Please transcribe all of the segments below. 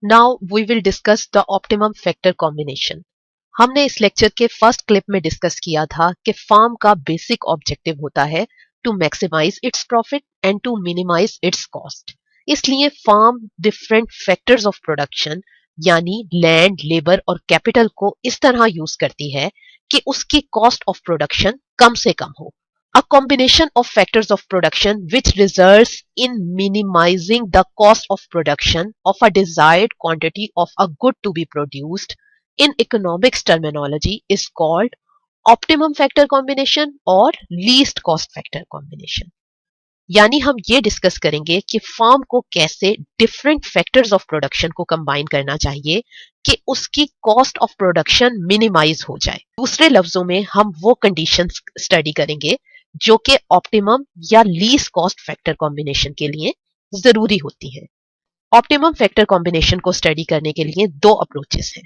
Now we will discuss the optimum factor combination. हमने इस lecture के फर्स्ट क्लिप में डिस्कस किया था कि फर्म का बेसिक ऑब्जेक्टिव होता है to maximise its profit and to minimise its cost. इसलिए firm different factors of production यानी लैंड, लेबर और कैपिटल को इस तरह यूज करती है कि उसकी कॉस्ट ऑफ प्रोडक्शन कम से कम हो। A combination of factors of production which results in minimizing the cost of production of a desired quantity of a good to be produced in economics terminology is called optimum factor combination or least cost factor combination। यानी हम ये discuss करेंगे कि firm को कैसे different factors of production को combine करना चाहिए कि उसकी कॉस्ट ऑफ प्रोडक्शन मिनिमाइज हो जाए। दूसरे लफ्जों में हम वो कंडीशंस स्टडी करेंगे जो कि ऑप्टिमम या लीस्ट कॉस्ट फैक्टर कॉम्बिनेशन के लिए जरूरी होती है। ऑप्टिमम फैक्टर कॉम्बिनेशन को स्टडी करने के लिए दो अप्रोचेस हैं।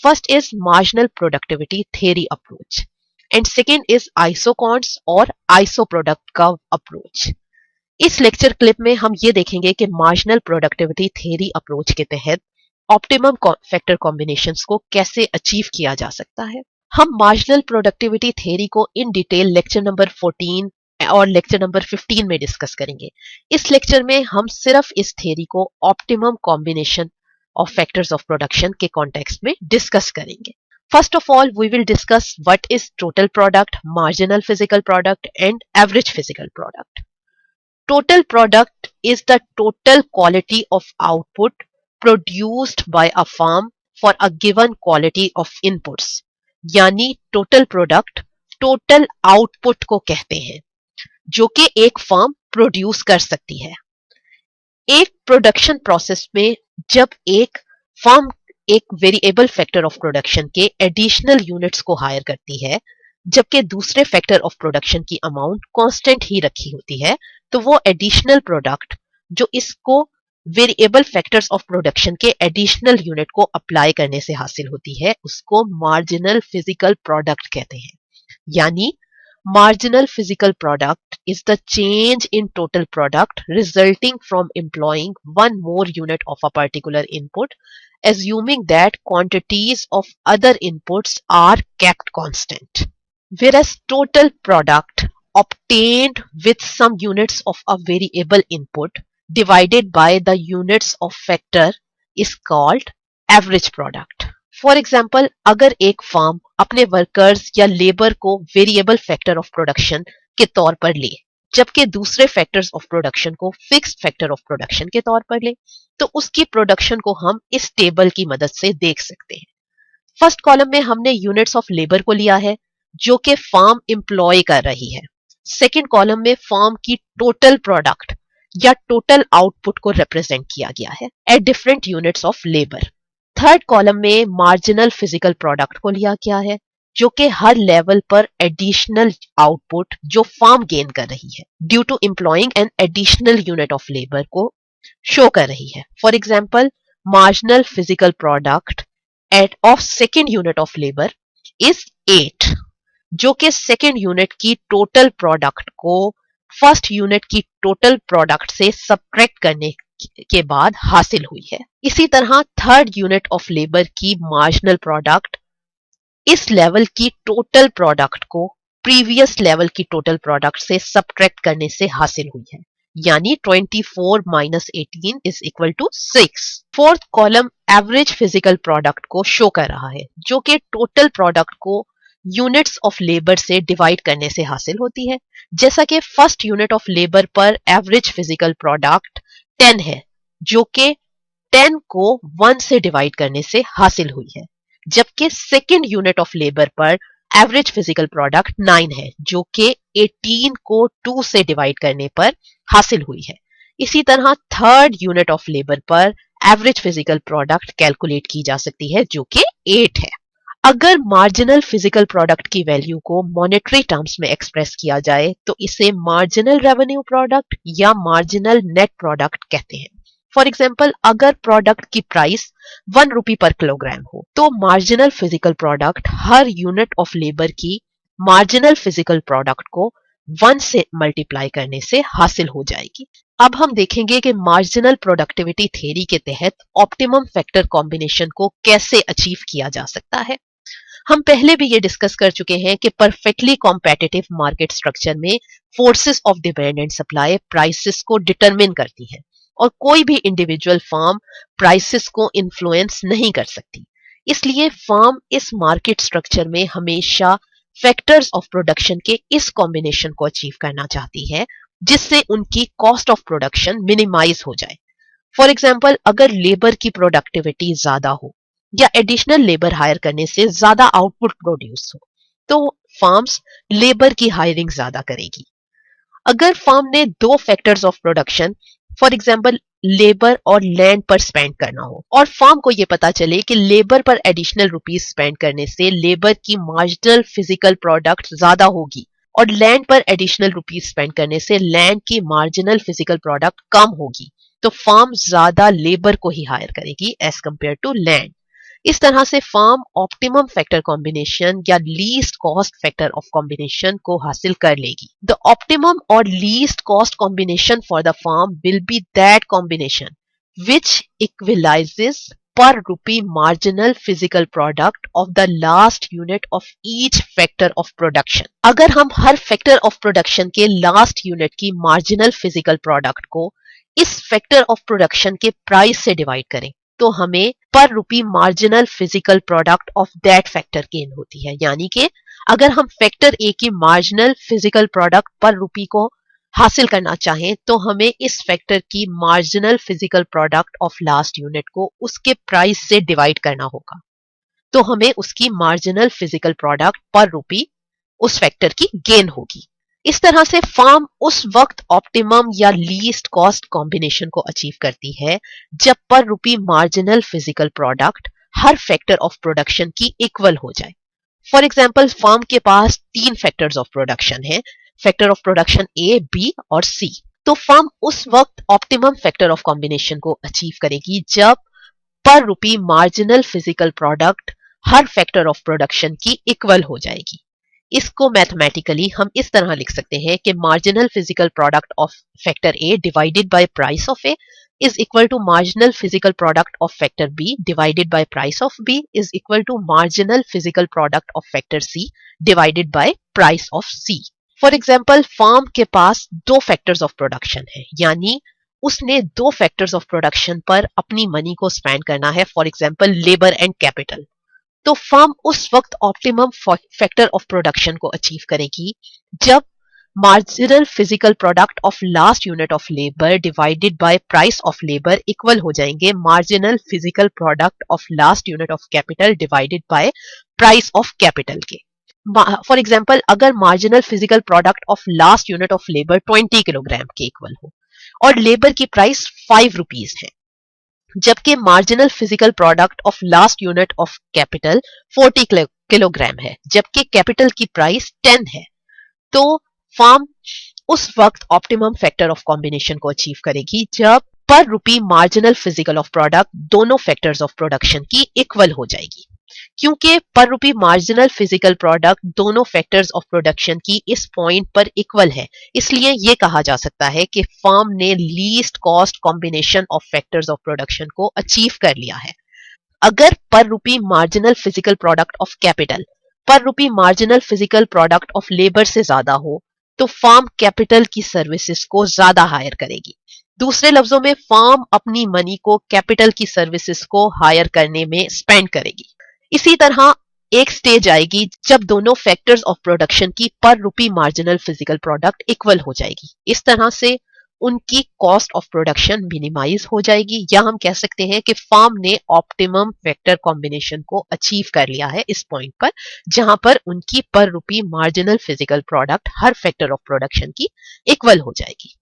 First is marginal productivity theory approach and second is isocost और आइसो प्रोडक्ट का अप्रोच। इस लेक्चर क्लिप में हम ये देखेंगे कि मार्जिनल प्रोडक्टिविटी थ्योरी अप्रोच के तहत ऑप्टिमम फैक्टर कॉम्बिनेशंस को कैसे अचीव किया जा सकता है। हम मार्जिनल प्रोडक्टिविटी थ्योरी को इन डिटेल लेक्चर नंबर 14 और लेक्चर नंबर 15 में डिस्कस करेंगे। इस लेक्चर में हम सिर्फ इस थ्योरी को optimum combination of factors of production के कॉन्टेक्स्ट में डिस्कस करेंगे। First of all we will discuss what is total product, marginal physical product and average physical product. Total product is the total quality of output produced by a firm for a given quality of inputs। यानी total product total output को कहते हैं जो कि एक firm produce कर सकती है। एक प्रोडक्शन प्रोसेस में जब एक फर्म एक वेरिएबल फैक्टर ऑफ प्रोडक्शन के एडिशनल यूनिट्स को हायर करती है जबकि दूसरे फैक्टर ऑफ प्रोडक्शन की अमाउंट कांस्टेंट ही रखी होती है, तो वो एडिशनल प्रोडक्ट जो इसको वेरिएबल फैक्टर्स ऑफ प्रोडक्शन के एडिशनल यूनिट को अप्लाई करने से हासिल होती है उसको मार्जिनल फिजिकल प्रोडक्ट कहते हैं। यानी marginal physical product is the change in total product resulting from employing one more unit of a particular input assuming that quantities of other inputs are kept constant, whereas total product obtained with some units of a variable input divided by the units of factor is called average product। For example अगर एक firm अपने workers या labour को variable factor of production के तौर पर ले जबकि दूसरे फैक्टर्स ऑफ प्रोडक्शन को फिक्स्ड फैक्टर ऑफ प्रोडक्शन के तौर पर ले, तो उसकी प्रोडक्शन को हम इस टेबल की मदद से देख सकते हैं। फर्स्ट कॉलम में हमने यूनिट्स ऑफ लेबर को लिया है जो कि फर्म एम्प्लॉय कर रही है। सेकंड कॉलम में फर्म की टोटल प्रोडक्ट या टोटल आउटपुट को रिप्रेजेंट किया गया है at different units of labour. Third column में मार्जिनल फिजिकल प्रोडक्ट को लिया गया है जो कि हर लेवल पर एडिशनल आउटपुट जो फर्म गेन कर रही है due to employing an additional unit of labour को शो कर रही है। For example marginal physical product at of second unit of labour is 8 जो कि सेकेंड यूनिट की टोटल प्रोडक्ट को फर्स्ट यूनिट की टोटल प्रोडक्ट से सबट्रैक्ट करने के बाद हासिल हुई है। इसी तरह थर्ड यूनिट ऑफ लेबर की मार्जिनल प्रोडक्ट इस लेवल की टोटल प्रोडक्ट को प्रीवियस लेवल की टोटल प्रोडक्ट से सबट्रैक्ट करने से हासिल हुई है, यानी 24 minus 18 is equal to 6। Fourth column average physical product को शो कर रहा है जो कि टोटल प्रोडक्ट को यूनिट्स ऑफ लेबर से डिवाइड करने से हासिल होती है। जैसा कि फर्स्ट यूनिट ऑफ लेबर पर एवरेज फिजिकल प्रोडक्ट 10 है जो कि 10 को 1 से डिवाइड करने से हासिल हुई है, जबकि सेकेंड यूनिट ऑफ लेबर पर एवरेज फिजिकल प्रोडक्ट 9 है जो कि 18 को 2 से डिवाइड करने पर हासिल हुई है। इसी तरह थर्ड यूनिट ऑफ लेबर पर एवरेज फिजिकल प्रोडक्ट कैलकुलेट की जा सकती है जो कि 8 है। अगर मार्जिनल फिजिकल प्रोडक्ट की वैल्यू को मॉनेटरी टर्म्स में एक्सप्रेस किया जाए तो इसे मार्जिनल रेवेन्यू प्रोडक्ट या मार्जिनल नेट प्रोडक्ट कहते हैं। फॉर एग्जाम्पल अगर प्रोडक्ट की प्राइस 1 रुपी पर किलोग्राम हो तो marginal physical product her unit of labour की मार्जिनल फिजिकल प्रोडक्ट को 1 से मल्टीप्लाई करने से हासिल हो जाएगी। अब हम देखेंगे कि मार्जिनल प्रोडक्टिविटी थ्योरी के तहत ऑप्टिमम फैक्टर कॉम्बिनेशन को कैसे अचीव किया जा सकता है। हम पहले भी ये डिस्कस कर चुके हैं कि परफेक्टली कॉम्पिटिटिव मार्केट स्ट्रक्चर में forces of demand and supply prices को डिटरमिन करती हैं और कोई भी इंडिविजुअल फर्म प्राइसेस को इन्फ्लुएंस नहीं कर सकती। इसलिए फर्म इस मार्केट स्ट्रक्चर में हमेशा फैक्टर्स ऑफ प्रोडक्शन के इस कॉम्बिनेशन को अचीव करना चाहती है जिससे उनकी कॉस्ट ऑफ प्रोडक्शन मिनिमाइज हो जाए। फॉर एग्जाम्पल, अगर लेबर की प्रोडक्टिविटी ज्यादा हो या एडिशनल लेबर हायर करने से ज्यादा आउटपुट प्रोड्यूस हो तो फार्म्स लेबर की हायरिंग ज्यादा करेगी। अगर फर्म ने दो factors of production, for example labour और लैंड पर स्पेंड करना हो और फर्म को यह पता चले कि लेबर पर एडिशनल रुपीस स्पेंड करने से लेबर की मार्जिनल फिजिकल प्रोडक्ट ज्यादा होगी और लैंड पर एडिशनल रुपीस स्पेंड करने से लैंड की मार्जिनल फिजिकल प्रोडक्ट कम होगी, तो फर्म ज्यादा लेबर को ही हायर करेगी एज कंपेयर टू लैंड। इस तरह से फर्म ऑप्टिमम फैक्टर कॉम्बिनेशन या least cost factor of combination को हासिल कर लेगी। द ऑप्टिमम और least cost combination for the firm will be that combination which equalizes per rupee marginal physical product of the last unit of each factor of production। अगर हम हर factor of production के last unit की marginal physical product को इस factor of production के price से divide करें तो हमें per rupee marginal physical product of that factor gain होती है। यानी कि अगर हम फैक्टर ए की मार्जिनल फिजिकल प्रोडक्ट पर रुपी को हासिल करना चाहें तो हमें इस फैक्टर की marginal physical product of last unit को उसके प्राइस से डिवाइड करना होगा, तो हमें उसकी मार्जिनल फिजिकल प्रोडक्ट पर रुपी उस फैक्टर की गेन होगी। इस तरह से फर्म उस वक्त ऑप्टिमम या लीस्ट कॉस्ट कॉम्बिनेशन को अचीव करती है जब per rupee marginal physical product हर फैक्टर ऑफ प्रोडक्शन की इक्वल हो जाए। फॉर एग्जाम्पल, फर्म के पास तीन फैक्टर्स ऑफ प्रोडक्शन है, factor of production A, B और सी। तो फर्म उस वक्त ऑप्टिमम फैक्टर ऑफ कॉम्बिनेशन को अचीव करेगी जब per rupee marginal physical product हर फैक्टर ऑफ प्रोडक्शन की इक्वल हो जाएगी। इसको मैथमेटिकली हम इस तरह लिख सकते हैं कि marginal physical product of factor A divided by price of A is equal to marginal physical product of factor B divided by price of B is equal to marginal physical product of factor C divided by price of C। For example, firm के पास दो factors of production है, यानी उसने दो factors of production पर अपनी money को spend करना है, for example labour and capital. तो फर्म उस वक्त ऑप्टिमम फैक्टर ऑफ प्रोडक्शन को अचीव करेगी जब marginal physical product of last unit of labour divided by price of labour equal हो जाएंगे marginal physical product of last unit of capital divided by price of capital के। For example, अगर marginal physical product of last unit of labour 20 kilogram के equal हो और labour की price 5 rupees है, जबकि marginal physical product of last unit of capital 40 kilogram है जबकि कैपिटल की प्राइस 10 है, तो फर्म उस वक्त ऑप्टिमम फैक्टर ऑफ कॉम्बिनेशन को अचीव करेगी जब per rupee marginal physical of product दोनों फैक्टर्स ऑफ प्रोडक्शन की इक्वल हो जाएगी। क्योंकि पर रुपी मार्जिनल फिजिकल प्रोडक्ट दोनों फैक्टर्स ऑफ प्रोडक्शन की इस पॉइंट पर इक्वल है, इसलिए यह कहा जा सकता है कि फर्म ने least cost combination of factors of production को अचीव कर लिया है। अगर per rupee marginal physical product of capital per rupee marginal physical product of labour से ज्यादा हो तो फर्म कैपिटल की सर्विसेज को ज्यादा हायर करेगी। दूसरे लफ्जों में, फर्म अपनी मनी को कैपिटल की सर्विसेज को हायर करने में स्पेंड करेगी। इसी तरह एक स्टेज आएगी जब दोनों फैक्टर्स ऑफ प्रोडक्शन की पर rupee marginal physical product equal हो जाएगी। इस तरह से उनकी कॉस्ट ऑफ प्रोडक्शन मिनिमाइज हो जाएगी, या हम कह सकते हैं कि फर्म ने ऑप्टिमम फैक्टर कॉम्बिनेशन को अचीव कर लिया है इस पॉइंट पर जहां पर उनकी per rupee marginal physical product हर फैक्टर ऑफ प्रोडक्शन की इक्वल हो जाएगी।